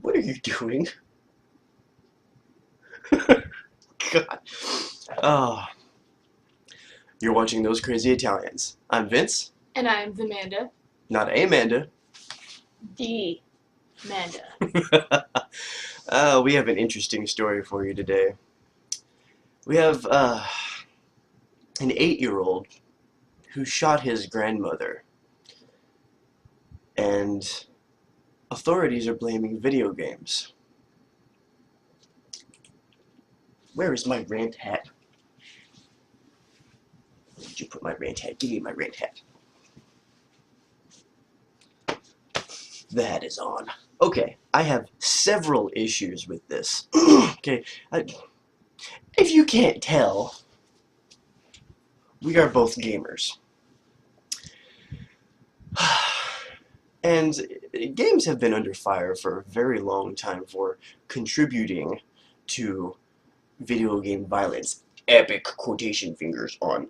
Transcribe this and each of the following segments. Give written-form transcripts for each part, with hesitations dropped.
What are you doing? God. Oh, you're watching Those Crazy Italians. I'm Vince. And I'm the Amanda. Not Amanda. The Amanda. We have an interesting story for you today. We have an 8-year-old who shot his grandmother, and authorities are blaming video games. Where is my rant hat? Where did you put my rant hat? Give me my rant hat. The hat is on. Okay, I have several issues with this. Okay, if you can't tell, we are both gamers. And games have been under fire for a very long time for contributing to video game violence. Epic quotation fingers on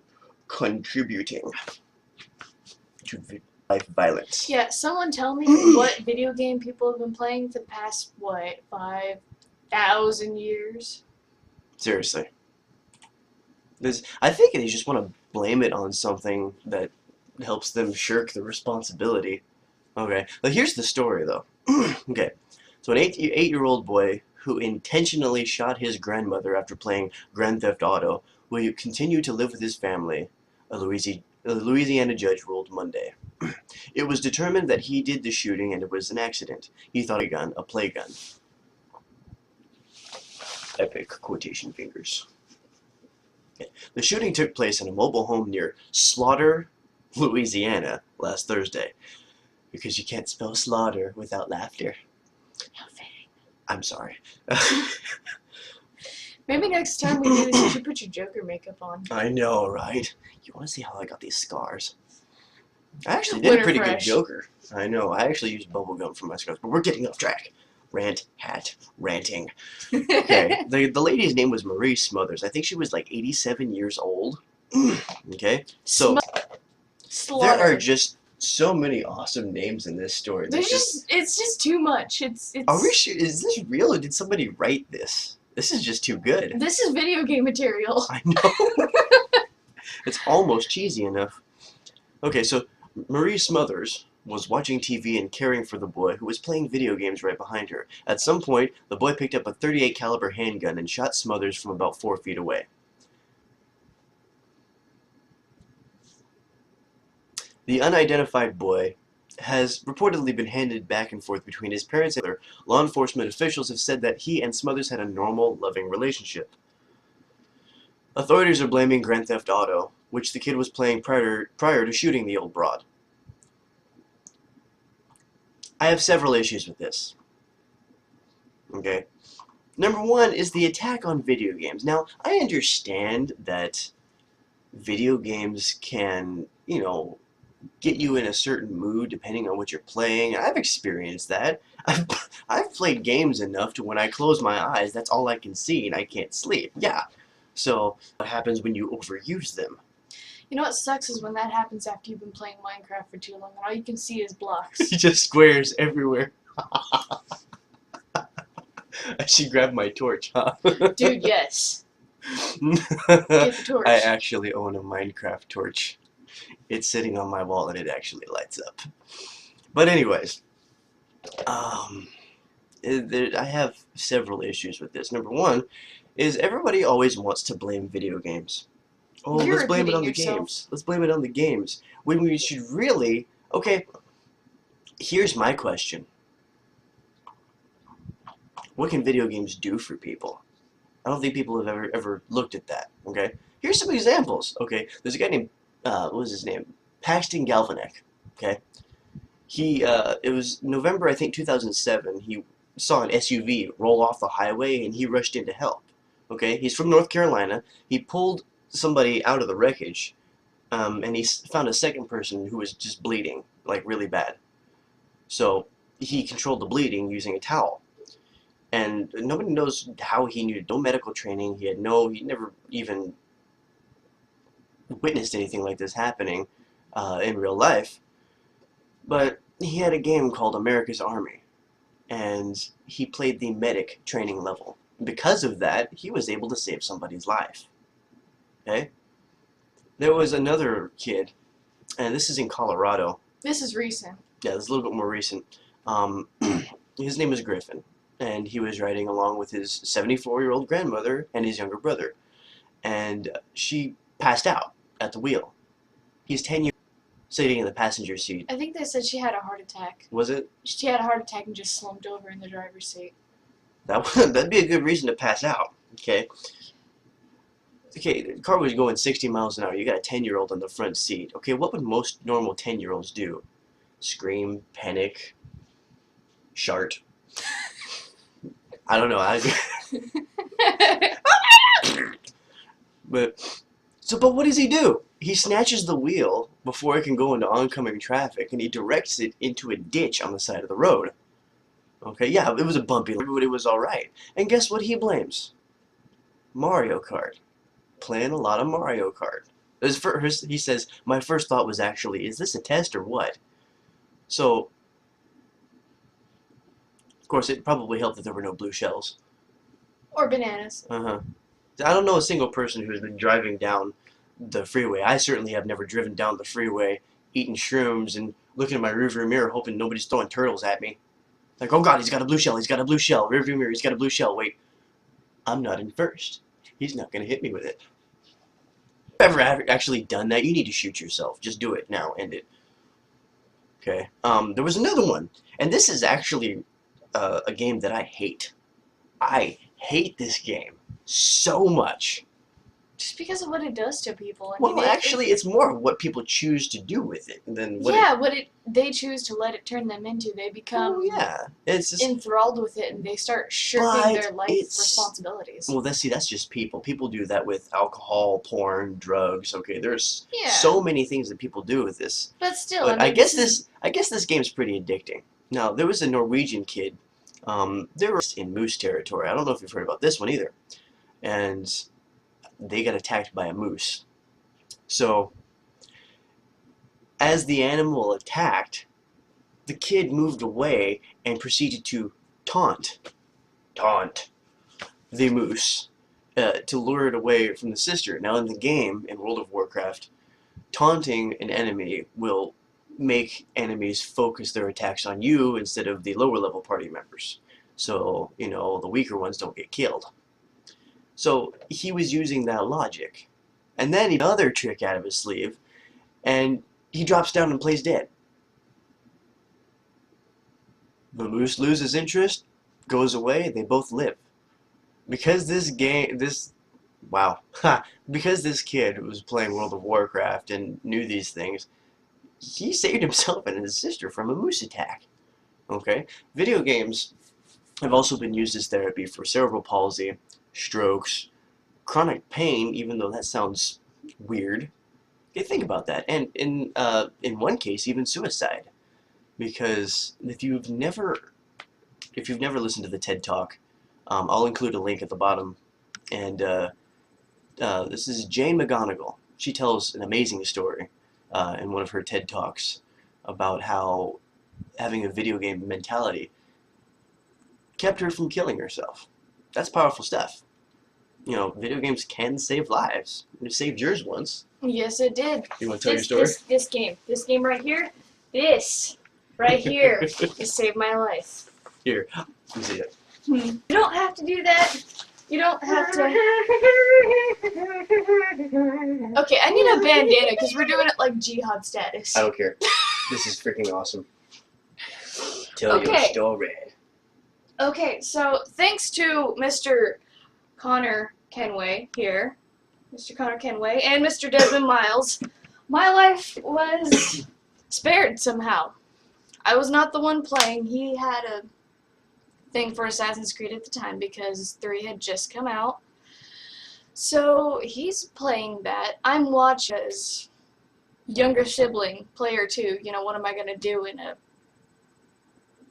contributing to life violence. Yeah, someone tell me what video game people have been playing for the past, 5,000 years? Seriously. I think they just want to blame it on something that helps them shirk the responsibility. Okay, but here's the story, though. Okay, so an eight-year-old boy who intentionally shot his grandmother after playing Grand Theft Auto will continue to live with his family, a Louisiana judge ruled Monday. It was determined that he did the shooting and it was an accident. He thought a play gun. Epic quotation fingers. Okay. The shooting took place in a mobile home near Slaughter, Louisiana, last Thursday. Because you can't spell slaughter without laughter. How fitting. I'm sorry. Maybe next time we do this, you should put your Joker makeup on. I know, right? You want to see how I got these scars? I actually did a Winter pretty fresh. good Joker. I know. I actually used bubble gum for my scars, but we're getting off track. Rant, hat, ranting. Okay, the lady's name was Marie Smothers. I think she was like 87 years old. Okay, so Slaughter. there are just so many awesome names in this story. It's just too much. It's. Are we sure? Is this real, or did somebody write this? This is just too good. This is video game material. I know. It's almost cheesy enough. Okay, so Marie Smothers was watching TV and caring for the boy who was playing video games right behind her. At some point, the boy picked up a .38 caliber handgun and shot Smothers from about 4 feet away. The unidentified boy has reportedly been handed back and forth between his parents and other law enforcement officials have said that he and Smothers had a normal, loving relationship. Authorities are blaming Grand Theft Auto, which the kid was playing prior to shooting the old broad. I have several issues with this. Okay. Number one is the attack on video games. Now, I understand that video games can, get you in a certain mood depending on what you're playing. I've experienced that. I've played games enough to when I close my eyes, that's all I can see and I can't sleep. Yeah. So, what happens when you overuse them? You know what sucks is when that happens after you've been playing Minecraft for too long and all you can see is blocks. Just squares everywhere. I should grab my torch, huh? Dude, yes. Get the torch. I actually own a Minecraft torch. It's sitting on my wall and it actually lights up. But anyways, I have several issues with this. Number one is everybody always wants to blame video games. Oh, You're let's blame it on the repeating yourself. games. Let's blame it on the games. When we should really... Okay, here's my question. What can video games do for people? I don't think people have ever looked at that, okay? Here's some examples, okay? There's a guy named, what was his name? Paxton Galvanick, okay? It was November, I think, 2007. He saw an SUV roll off the highway and he rushed in to help, okay? He's from North Carolina. He pulled somebody out of the wreckage, and he found a second person who was just bleeding, like really bad. So he controlled the bleeding using a towel. And nobody knows how he knew. No medical training. He never even witnessed anything like this happening in real life. But he had a game called America's Army. and he played the medic training level. Because of that, he was able to save somebody's life. Okay? There was another kid, and this is in Colorado. This is recent. Yeah, this is a little bit more recent. His name is Griffin, and he was riding along with his 74-year-old grandmother and his younger brother. And she passed out at the wheel. He's 10 years sitting in the passenger seat. I think they said she had a heart attack. Was it? She had a heart attack and just slumped over in the driver's seat. That'd be a good reason to pass out. Okay. Okay, the car was going 60 miles an hour. You got a 10-year-old on the front seat. Okay, what would most normal 10-year-olds do? Scream, panic, shart. I don't know. But what does he do? He snatches the wheel before it can go into oncoming traffic, and he directs it into a ditch on the side of the road. Okay, yeah, it was a bumpy road, but it was all right. And guess what he blames? Mario Kart. Playing a lot of Mario Kart. He says, my first thought was actually, is this a test or what? So, of course, it probably helped that there were no blue shells. Or bananas. I don't know a single person who's been driving down the freeway. I certainly have never driven down the freeway, eating shrooms, and looking in my rearview mirror hoping nobody's throwing turtles at me. Like, oh God, he's got a blue shell, he's got a blue shell. Rearview mirror, he's got a blue shell. Wait, I'm not in first. He's not going to hit me with it. If you've ever actually done that, you need to shoot yourself. Just do it now. End it. Okay. There was another one. And this is actually a game that I hate. I hate this game so much. Just because of what it does to people. I Well, mean, actually, it's more of what people choose to do with it than what they choose to let it turn them into. They become it's just, enthralled with it, and they start shirking their life responsibilities. Well, that's just people. People do that with alcohol, porn, drugs. Okay, there's so many things that people do with this. But still, But I mean, I guess this game's pretty addicting. Now, there was a Norwegian kid. They were in moose territory. I don't know if you've heard about this one either. And they got attacked by a moose. So, as the animal attacked, the kid moved away and proceeded to taunt the moose to lure it away from the sister. Now, in the game, in World of Warcraft, taunting an enemy will make enemies focus their attacks on you instead of the lower level party members. So, you know, the weaker ones don't get killed. So he was using that logic. And then he had another trick out of his sleeve, and he drops down and plays dead. The moose loses interest, goes away, they both live. Because because this kid was playing World of Warcraft and knew these things, he saved himself and his sister from a moose attack. Okay? Video games have also been used as therapy for cerebral palsy, strokes, chronic pain, even though that sounds weird. Okay, think about that. And in one case, even suicide. Because if you've never listened to the TED Talk, I'll include a link at the bottom. And this is Jane McGonigal. She tells an amazing story in one of her TED Talks about how having a video game mentality kept her from killing herself. That's powerful stuff. You know, video games can save lives. It saved yours once. Yes, it did. You want to tell your story? This game right here, this right here, it saved my life. Here, let me see it. You don't have to do that. You don't have to. Okay, I need a bandana because we're doing it like jihad status. I don't care. This is freaking awesome. Tell your story. Okay, so thanks to Mr. Connor Kenway here, Mr. Connor Kenway, and Mr. Desmond Miles, my life was spared somehow. I was not the one playing. He had a thing for Assassin's Creed at the time because 3 had just come out. So he's playing that. I'm watching as younger sibling, player 2. You know, what am I going to do in an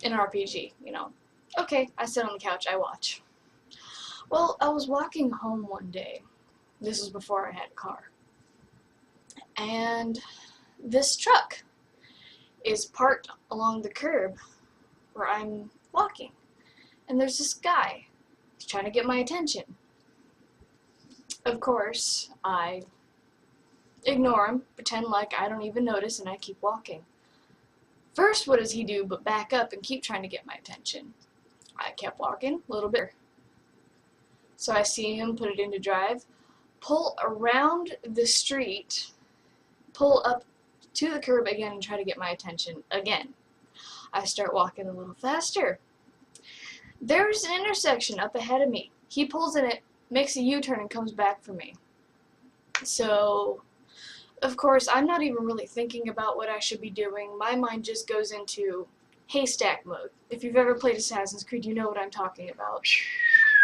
RPG, you know? Okay, I sit on the couch, I watch. Well, I was walking home one day. This was before I had a car. And this truck is parked along the curb where I'm walking. And there's this guy. He's trying to get my attention. Of course, I ignore him, pretend like I don't even notice, and I keep walking. First, what does he do but back up and keep trying to get my attention? I kept walking a little bit. So I see him put it into drive, pull around the street, pull up to the curb again and try to get my attention again. I start walking a little faster. There's an intersection up ahead of me. He pulls in it, makes a U-turn, and comes back for me. So, of course, I'm not even really thinking about what I should be doing. My mind just goes into haystack mode. If you've ever played Assassin's Creed, you know what I'm talking about.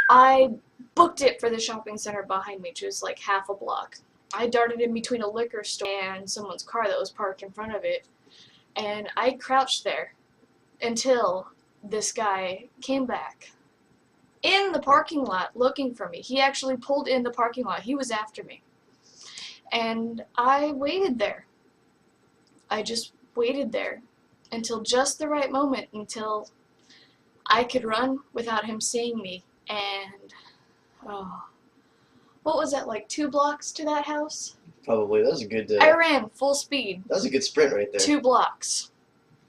I booked it for the shopping center behind me, which was like half a block. I darted in between a liquor store and someone's car that was parked in front of it, and I crouched there until this guy came back in the parking lot looking for me. He actually pulled in the parking lot. He was after me. And I waited there. I just waited there until just the right moment, until I could run without him seeing me. And, oh, what was that, like 2 blocks to that house? Probably. That was a good. I ran full speed. That was a good sprint right there. 2 blocks.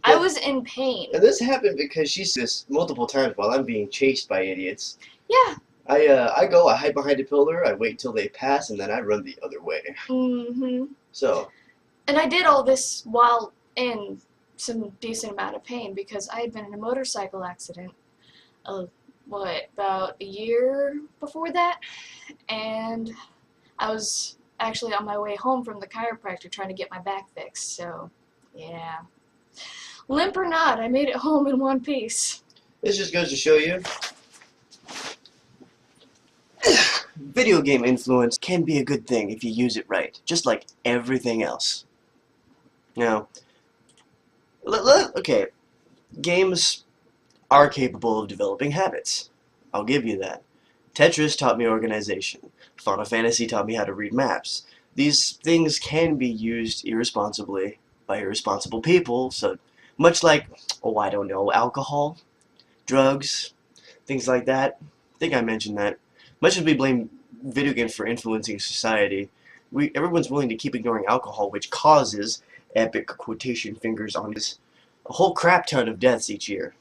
Yeah. I was in pain. And this happened because she said this multiple times while I'm being chased by idiots. Yeah. I hide behind a pillar, I wait till they pass, and then I run the other way. Mm-hmm. So. And I did all this while in some decent amount of pain because I had been in a motorcycle accident, about a year before that? And I was actually on my way home from the chiropractor trying to get my back fixed, so, yeah. Limp or not, I made it home in one piece. This just goes to show you, video game influence can be a good thing if you use it right, just like everything else. Now, okay, games are capable of developing habits. I'll give you that. Tetris taught me organization. Final Fantasy taught me how to read maps. These things can be used irresponsibly by irresponsible people, so much like, oh, I don't know, alcohol, drugs, things like that. I think I mentioned that. Much as we blame video games for influencing society, everyone's willing to keep ignoring alcohol, which causes, epic quotation fingers on this, a whole crap ton of deaths each year.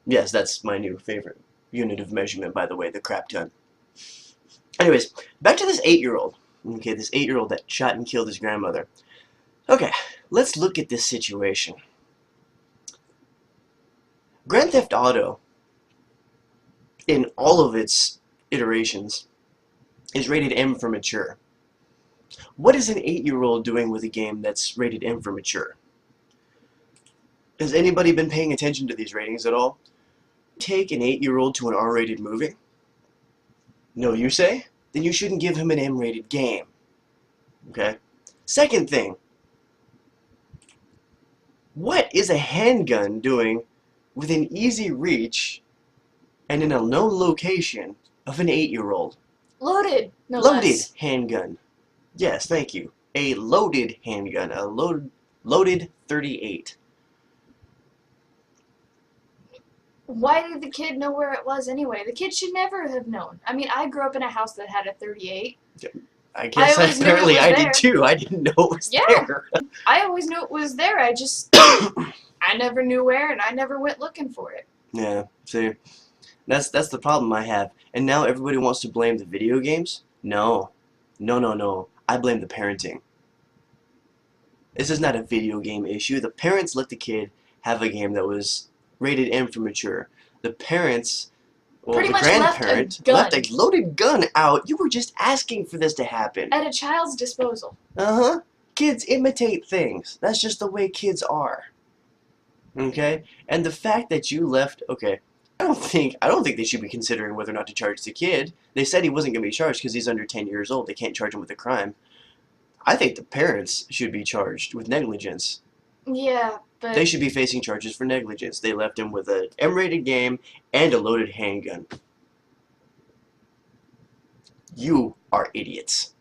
Yes, that's my new favorite unit of measurement, by the way, the crap ton. Anyways, back to this 8-year-old. Okay, this 8-year-old that shot and killed his grandmother. Okay, let's look at this situation. Grand Theft Auto, in all of its iterations, is rated M for mature. What is an 8-year-old doing with a game that's rated M for mature? Has anybody been paying attention to these ratings at all? Take an 8-year-old to an R-rated movie? No, you say? Then you shouldn't give him an M-rated game. Okay? Second thing, what is a handgun doing within easy reach and in a known location of an 8-year-old? Loaded, no Loaded less. handgun. Yes, thank you. A loaded handgun. A loaded 38. Why did the kid know where it was anyway? The kid should never have known. I mean, I grew up in a house that had a 38. I guess always knew it apparently was I there. did too. I didn't know it was Yeah. there. I always knew it was there. I just, I never knew where, and I never went looking for it. Yeah, see, that's the problem I have. And now everybody wants to blame the video games? No. No. I blame the parenting. This is not a video game issue. The parents let the kid have a game that was rated M for mature. The parents, well, Pretty the much grandparent left a loaded gun out. You were just asking for this to happen. At a child's disposal. Uh-huh. Kids imitate things. That's just the way kids are. Okay? And the fact that you left, okay, I don't think they should be considering whether or not to charge the kid. They said he wasn't going to be charged because he's under 10 years old. They can't charge him with a crime. I think the parents should be charged with negligence. Yeah, but... They should be facing charges for negligence. They left him with an M-rated game and a loaded handgun. You are idiots.